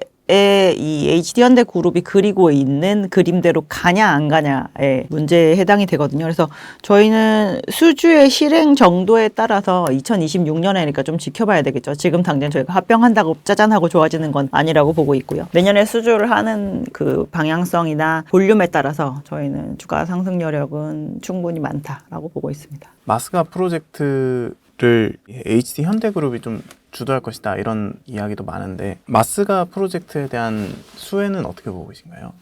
이 HD 현대그룹이 그리고 있는 그림대로 가냐 안 가냐의 문제에 해당이 되거든요. 그래서 저희는 수주의 실행 정도에 따라서 2026년에니까 좀 지켜봐야 되겠죠. 지금 당장 저희가 합병한다고 짜잔하고 좋아지는 건 아니라고 보고 있고요. 내년에 수주를 하는 그 방향성이나 볼륨에 따라서 저희는 주가 상승 여력은 충분히 많다라고 보고 있습니다. 마스가 프로젝트를 HD 현대그룹이 좀 주도할 것이다 이런 이야기도 많은데 마스가 프로젝트에 대한 수혜는 어떻게 보고 계신가요?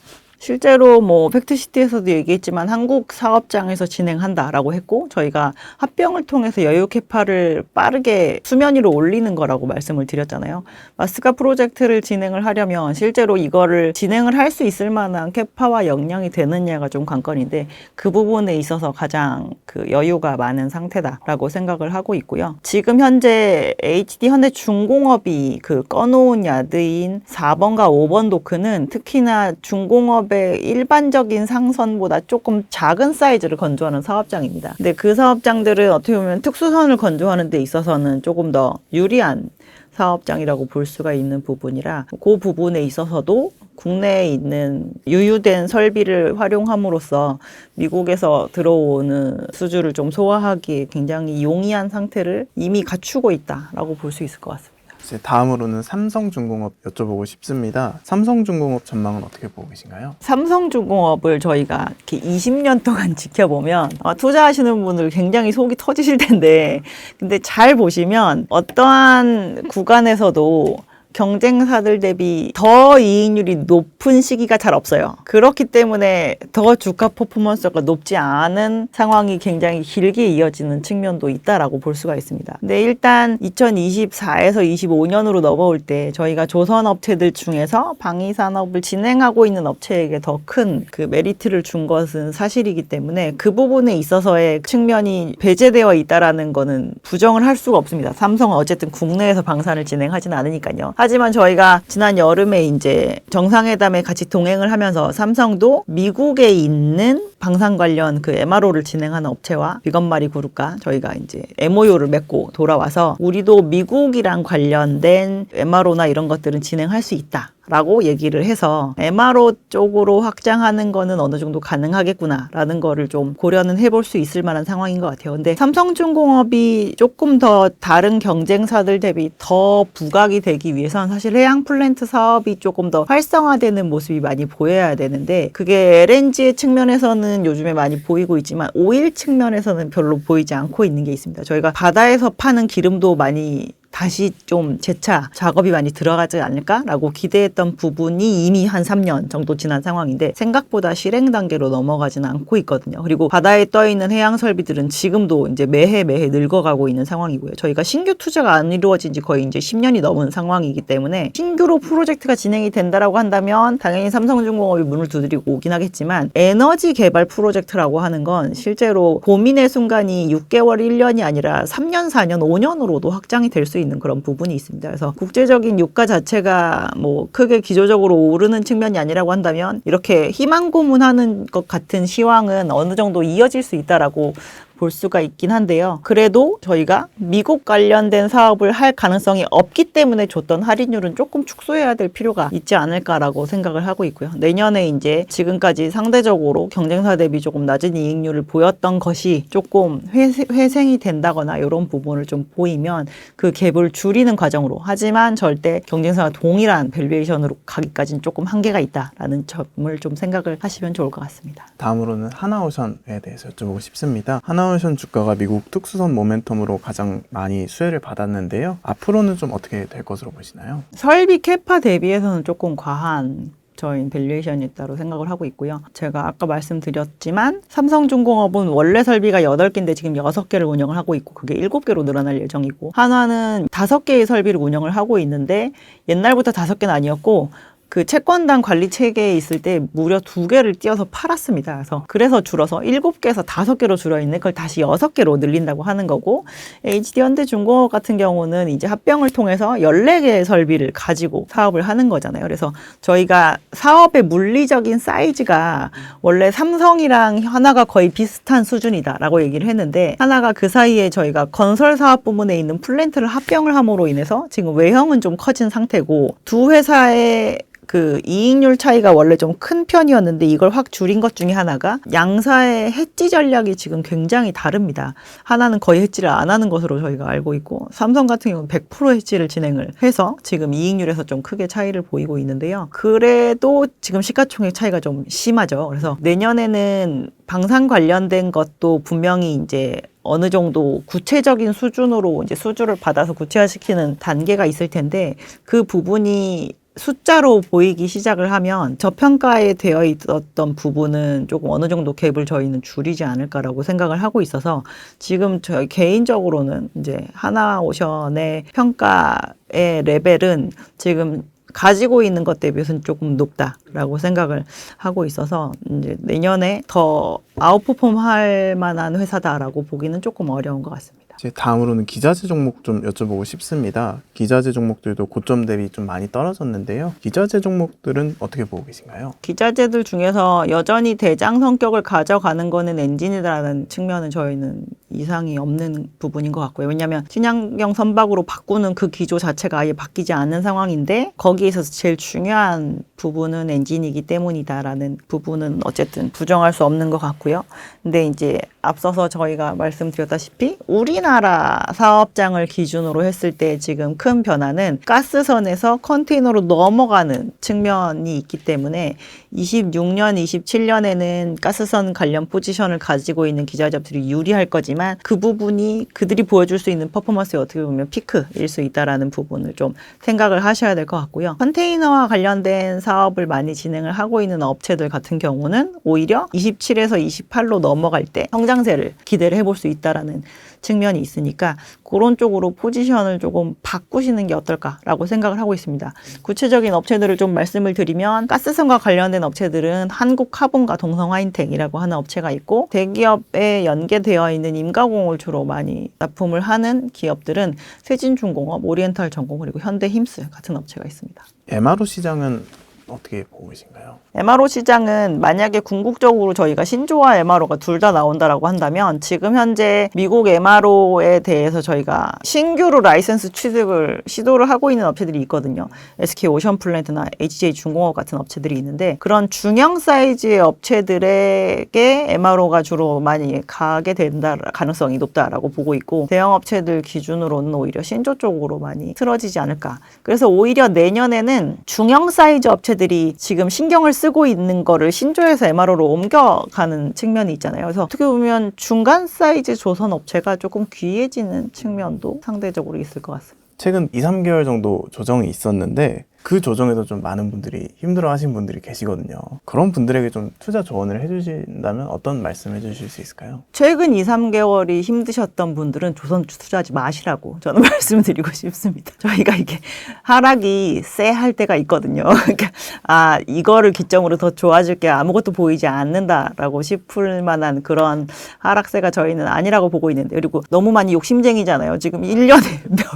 실제로 뭐 팩트시티에서도 얘기했지만 한국 사업장에서 진행한다라고 했고 저희가 합병을 통해서 여유 캐파를 빠르게 수면 위로 올리는 거라고 말씀을 드렸잖아요. 마스가 프로젝트를 진행을 하려면 실제로 이거를 진행을 할 수 있을 만한 캐파와 역량이 되느냐가 좀 관건인데 그 부분에 있어서 가장 그 여유가 많은 상태다라고 생각을 하고 있고요. 지금 현재 HD 현대중공업이 그 꺼놓은 야드인 4번과 5번 도크는 특히나 중공업 일반적인 상선보다 조금 작은 사이즈를 건조하는 사업장입니다. 근데 그 사업장들은 어떻게 보면 특수선을 건조하는 데 있어서는 조금 더 유리한 사업장이라고 볼 수가 있는 부분이라 그 부분에 있어서도 국내에 있는 유유된 설비를 활용함으로써 미국에서 들어오는 수주를 좀 소화하기에 굉장히 용이한 상태를 이미 갖추고 있다라고 볼 수 있을 것 같습니다. 이제 다음으로는 삼성중공업 여쭤보고 싶습니다. 삼성중공업 전망은 어떻게 보고 계신가요? 삼성중공업을 저희가 이렇게 20년 동안 지켜보면 투자하시는 분들 굉장히 속이 터지실 텐데 근데 잘 보시면 어떠한 구간에서도 경쟁사들 대비 더 이익률이 높은 시기가 잘 없어요. 그렇기 때문에 더 주가 퍼포먼스가 높지 않은 상황이 굉장히 길게 이어지는 측면도 있다라고 볼 수가 있습니다. 근데 일단 2024에서 25년으로 넘어올 때 저희가 조선업체들 중에서 방위산업을 진행하고 있는 업체에게 더 큰 그 메리트를 준 것은 사실이기 때문에 그 부분에 있어서의 측면이 배제되어 있다라는 거는 부정을 할 수가 없습니다. 삼성은 어쨌든 국내에서 방산을 진행하지는 않으니까요. 하지만 저희가 지난 여름에 이제 정상회담에 같이 동행을 하면서 삼성도 미국에 있는 방산 관련 그 MRO를 진행하는 업체와 비건마리 그룹과 저희가 이제 MOU를 맺고 돌아와서 우리도 미국이랑 관련된 MRO나 이런 것들은 진행할 수 있다. 라고 얘기를 해서 MRO 쪽으로 확장하는 거는 어느 정도 가능하겠구나라는 거를 좀 고려는 해볼 수 있을 만한 상황인 것 같아요. 근데 삼성중공업이 조금 더 다른 경쟁사들 대비 더 부각이 되기 위해선 사실 해양 플랜트 사업이 조금 더 활성화되는 모습이 많이 보여야 되는데 그게 LNG의 측면에서는 요즘에 많이 보이고 있지만 오일 측면에서는 별로 보이지 않고 있는 게 있습니다. 저희가 바다에서 파는 기름도 많이 다시 좀 재차 작업이 많이 들어가지 않을까라고 기대했던 부분이 이미 한 3년 정도 지난 상황인데 생각보다 실행 단계로 넘어가지는 않고 있거든요. 그리고 바다에 떠 있는 해양 설비들은 지금도 이제 매해 늙어가고 있는 상황이고요. 저희가 신규 투자가 안 이루어진 지 거의 이제 10년이 넘은 상황이기 때문에 신규로 프로젝트가 진행이 된다라고 한다면 당연히 삼성중공업이 문을 두드리고 오긴 하겠지만 에너지 개발 프로젝트라고 하는 건 실제로 고민의 순간이 6개월, 1년이 아니라 3년, 4년, 5년으로도 확장이 될 수 있는 그런 부분이 있습니다. 그래서 국제적인 유가 자체가 뭐 크게 기조적으로 오르는 측면이 아니라고 한다면 이렇게 희망 고문하는 것 같은 시황은 어느 정도 이어질 수 있다라고 볼 수가 있긴 한데요. 그래도 저희가 미국 관련된 사업을 할 가능성이 없기 때문에 줬던 할인율은 조금 축소해야 될 필요가 있지 않을까라고 생각을 하고 있고요. 내년에 이제 지금까지 상대적으로 경쟁사 대비 조금 낮은 이익률을 보였던 것이 조금 회생이 된다거나 이런 부분을 좀 보이면 그 갭을 줄이는 과정으로 하지만 절대 경쟁사와 동일한 밸류에이션으로 가기까지는 조금 한계가 있다라는 점을 좀 생각을 하시면 좋을 것 같습니다. 다음으로는 하나오션에 대해서 여쭤보고 싶습니다. 하나오션 주가가 미국 특수선 모멘텀으로 가장 많이 수혜를 받았는데요. 앞으로는 좀 어떻게 될 것으로 보시나요? 설비 캐파 대비해서는 조금 과한 저희 밸류에이션이었다고 생각을 하고 있고요. 제가 아까 말씀드렸지만 삼성중공업은 원래 설비가 8개인데 지금 6개를 운영을 하고 있고 그게 7개로 늘어날 예정이고 한화는 5개의 설비를 운영을 하고 있는데 옛날부터 5개는 아니었고 그 채권단 관리 체계에 있을 때 무려 2개를 띄어서 팔았습니다. 그래서 줄어서 7개에서 5개로 줄어 있는 걸 다시 6개로 늘린다고 하는 거고 HD 현대중공업 같은 경우는 이제 합병을 통해서 14개의 설비를 가지고 사업을 하는 거잖아요. 그래서 저희가 사업의 물리적인 사이즈가 원래 삼성이랑 하나가 거의 비슷한 수준이다라고 얘기를 했는데 하나가 그 사이에 저희가 건설 사업 부문에 있는 플랜트를 합병을 함으로 인해서 지금 외형은 좀 커진 상태고 두 회사의 그 이익률 차이가 원래 좀 큰 편이었는데 이걸 확 줄인 것 중에 하나가 양사의 해지 전략이 지금 굉장히 다릅니다. 하나는 거의 해지를 안 하는 것으로 저희가 알고 있고 삼성 같은 경우는 100% 해지를 진행을 해서 지금 이익률에서 좀 크게 차이를 보이고 있는데요. 그래도 지금 시가총액 차이가 좀 심하죠. 그래서 내년에는 방산 관련된 것도 분명히 이제 어느 정도 구체적인 수준으로 이제 수주를 받아서 구체화시키는 단계가 있을 텐데 그 부분이 숫자로 보이기 시작을 하면 저평가에 되어 있었던 부분은 조금 어느 정도 갭을 저희는 줄이지 않을까라고 생각을 하고 있어서 지금 저희 개인적으로는 이제 하나오션의 평가의 레벨은 지금 가지고 있는 것 대비해서는 조금 높다라고 생각을 하고 있어서 이제 내년에 더 아웃퍼폼 할 만한 회사다라고 보기는 조금 어려운 것 같습니다. 이제 다음으로는 기자재 종목 좀 여쭤보고 싶습니다. 기자재 종목들도 고점 대비 좀 많이 떨어졌는데요. 기자재 종목들은 어떻게 보고 계신가요? 기자재들 중에서 여전히 대장 성격을 가져가는 거는 엔진이라는 측면은 저희는 이상이 없는 부분인 것 같고요. 왜냐하면 친환경 선박으로 바꾸는 그 기조 자체가 아예 바뀌지 않는 상황인데 거기에서 제일 중요한 부분은 엔진이기 때문이다라는 부분은 어쨌든 부정할 수 없는 것 같고요. 근데 이제 앞서서 저희가 말씀드렸다시피 우리나라 사업장을 기준으로 했을 때 지금 큰 변화는 가스선에서 컨테이너로 넘어가는 측면이 있기 때문에 26년, 27년에는 가스선 관련 포지션을 가지고 있는 기자재들이 유리할 거지만 그 부분이 그들이 보여줄 수 있는 퍼포먼스에 어떻게 보면 피크일 수 있다라는 부분을 좀 생각을 하셔야 될 것 같고요. 컨테이너와 관련된 사업을 많이 진행을 하고 있는 업체들 같은 경우는 오히려 27에서 28로 넘어갈 때 성장세를 기대를 해볼 수 있다라는 측면이 있으니까 그런 쪽으로 포지션을 조금 바꾸시는 게 어떨까라고 생각을 하고 있습니다. 구체적인 업체들을 좀 말씀을 드리면 가스선과 관련된 업체들은 한국카본과 동성화인텍이라고 하는 업체가 있고 대기업에 연계되어 있는 임가공을 주로 많이 납품을 하는 기업들은 세진중공업, 오리엔탈전공 그리고 현대힘스 같은 업체가 있습니다. MRO 시장은 어떻게 보고 계신가요? MRO 시장은 만약에 궁극적으로 저희가 신조와 MRO가 둘 다 나온다라고 한다면 지금 현재 미국 MRO에 대해서 저희가 신규로 라이센스 취득을 시도를 하고 있는 업체들이 있거든요. SK 오션플랜트나 HJ 중공업 같은 업체들이 있는데 그런 중형 사이즈의 업체들에게 MRO가 주로 많이 가게 된다 가능성이 높다라고 보고 있고 대형 업체들 기준으로는 오히려 신조 쪽으로 많이 틀어지지 않을까. 그래서 오히려 내년에는 중형 사이즈 업체들이 지금 신경을 쓰고 있는 거를 신조에서 MRO로 옮겨가는 측면이 있잖아요. 그래서 어떻게 보면 중간 사이즈 조선 업체가 조금 귀해지는 측면도 상대적으로 있을 것 같습니다. 최근 2, 3개월 정도 조정이 있었는데 그 조정에도 좀 많은 분들이 힘들어 하신 분들이 계시거든요. 그런 분들에게 좀 투자 조언을 해주신다면 어떤 말씀 해주실 수 있을까요? 최근 최근 2, 3개월이 힘드셨던 분들은 조선 투자하지 마시라고 저는 말씀드리고 싶습니다. 저희가 이게 하락이 쎄할 때가 있거든요. 그러니까 이거를 기점으로 더 좋아질 게 아무것도 보이지 않는다라고 싶을 만한 그런 하락세가 저희는 아니라고 보고 있는데 그리고 너무 많이 욕심쟁이잖아요. 지금 1년에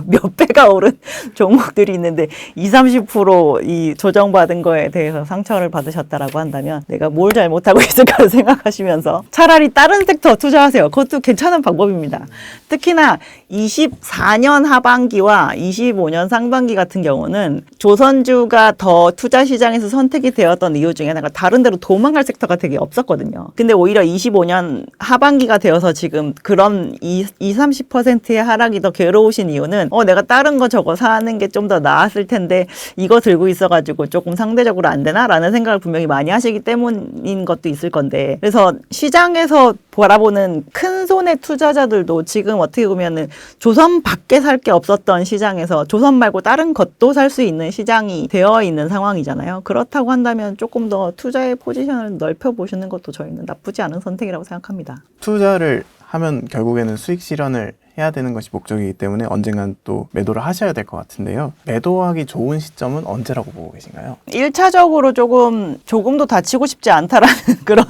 몇 배가 오른 종목들이 있는데 20, 30%이 조정받은 거에 대해서 상처를 받으셨다라고 한다면 내가 뭘 잘못하고 있을까 생각하시면서 차라리 다른 섹터 투자하세요. 그것도 괜찮은 방법입니다. 특히나 24년 하반기와 25년 상반기 같은 경우는 조선주가 더 투자 시장에서 선택이 되었던 이유 중에 하나가 다른 데로 도망갈 섹터가 되게 없었거든요. 근데 오히려 25년 하반기가 되어서 지금 그런 20-30%의 하락이 더 괴로우신 이유는 내가 다른 거 저거 사는 게 좀 더 나았을 텐데 이거 들고 있어가지고 조금 상대적으로 안 되나? 라는 생각을 분명히 많이 하시기 때문인 것도 있을 건데 그래서 시장에서 바라보는 큰 손의 투자자들도 지금 어떻게 보면은 조선 밖에 살 게 없었던 시장에서 조선 말고 다른 것도 살 수 있는 시장이 되어 있는 상황이잖아요. 그렇다고 한다면 조금 더 투자의 포지션을 넓혀보시는 것도 저희는 나쁘지 않은 선택이라고 생각합니다. 투자를 하면 결국에는 수익 실현을 해야 되는 것이 목적이기 때문에 언젠간 또 매도를 하셔야 될 것 같은데요. 매도하기 좋은 시점은 언제라고 보고 계신가요? 1차적으로 조금도 다치고 싶지 않다라는 그런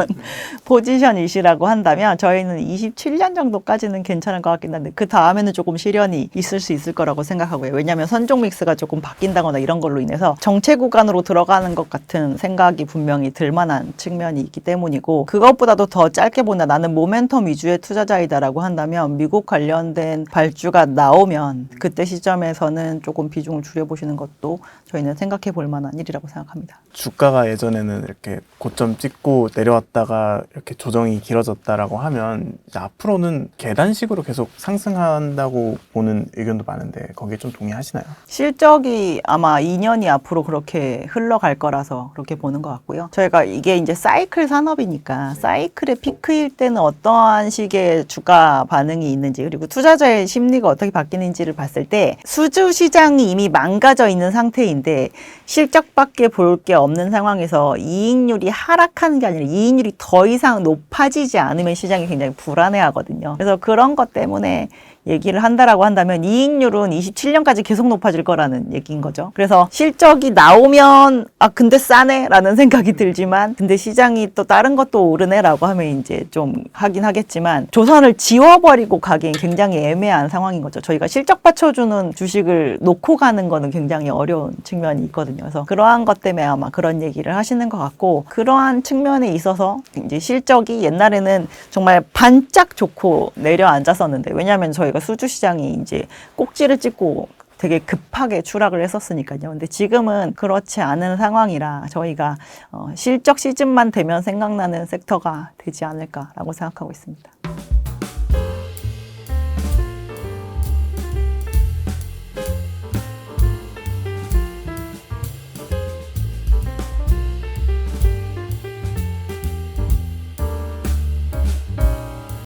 포지션이시라고 한다면 저희는 27년 정도까지는 괜찮을 것 같긴 한데 그 다음에는 조금 시련이 있을 수 있을 거라고 생각하고요. 왜냐하면 선종 믹스가 조금 바뀐다거나 이런 걸로 인해서 정체 구간으로 들어가는 것 같은 생각이 분명히 들만한 측면이 있기 때문이고 그것보다도 더 짧게 본다. 나는 모멘텀 위주의 투자자이다라고 한다면 미국 관련된 발주가 나오면 그때 시점에서는 조금 비중을 줄여보시는 것도 저희는 생각해 볼 만한 일이라고 생각합니다. 주가가 예전에는 이렇게 고점 찍고 내려왔다가 이렇게 조정이 길어졌다라고 하면 이제 앞으로는 계단식으로 계속 상승한다고 보는 의견도 많은데 거기에 좀 동의하시나요? 실적이 아마 2년이 앞으로 그렇게 흘러갈 거라서 그렇게 보는 것 같고요. 저희가 이게 이제 사이클 산업이니까 사이클의 피크일 때는 어떠한 식의 주가 반응이 있는지 그리고 투자자의 심리가 어떻게 바뀌는지를 봤을 때 수주 시장이 이미 망가져 있는 상태인데 실적밖에 볼 게 없는 상황에서 이익률이 하락하는 게 아니라 이익률이 더 이상 높아지지 않으면 시장이 굉장히 불안해하거든요. 그래서 그런 것 때문에 얘기를 한다라고 한다면 이익률은 27년까지 계속 높아질 거라는 얘기인 거죠. 그래서 실적이 나오면 아 근데 싸네 라는 생각이 들지만 근데 시장이 또 다른 것도 오르네 라고 하면 이제 좀 하긴 하겠지만 조선을 지워버리고 가기엔 굉장히 애매한 상황인 거죠. 저희가 실적 받쳐주는 주식을 놓고 가는 거는 굉장히 어려운 측면이 있거든요. 그래서 그러한 것 때문에 아마 그런 얘기를 하시는 것 같고 그러한 측면에 있어서 이제 실적이 옛날에는 정말 반짝 좋고 내려앉았었는데 왜냐하면 저희가 수주 시장이 이제 꼭지를 찍고 되게 급하게 추락을 했었으니까요. 근데 지금은 그렇지 않은 상황이라 저희가 실적 시즌만 되면 생각나는 섹터가 되지 않을까라고 생각하고 있습니다.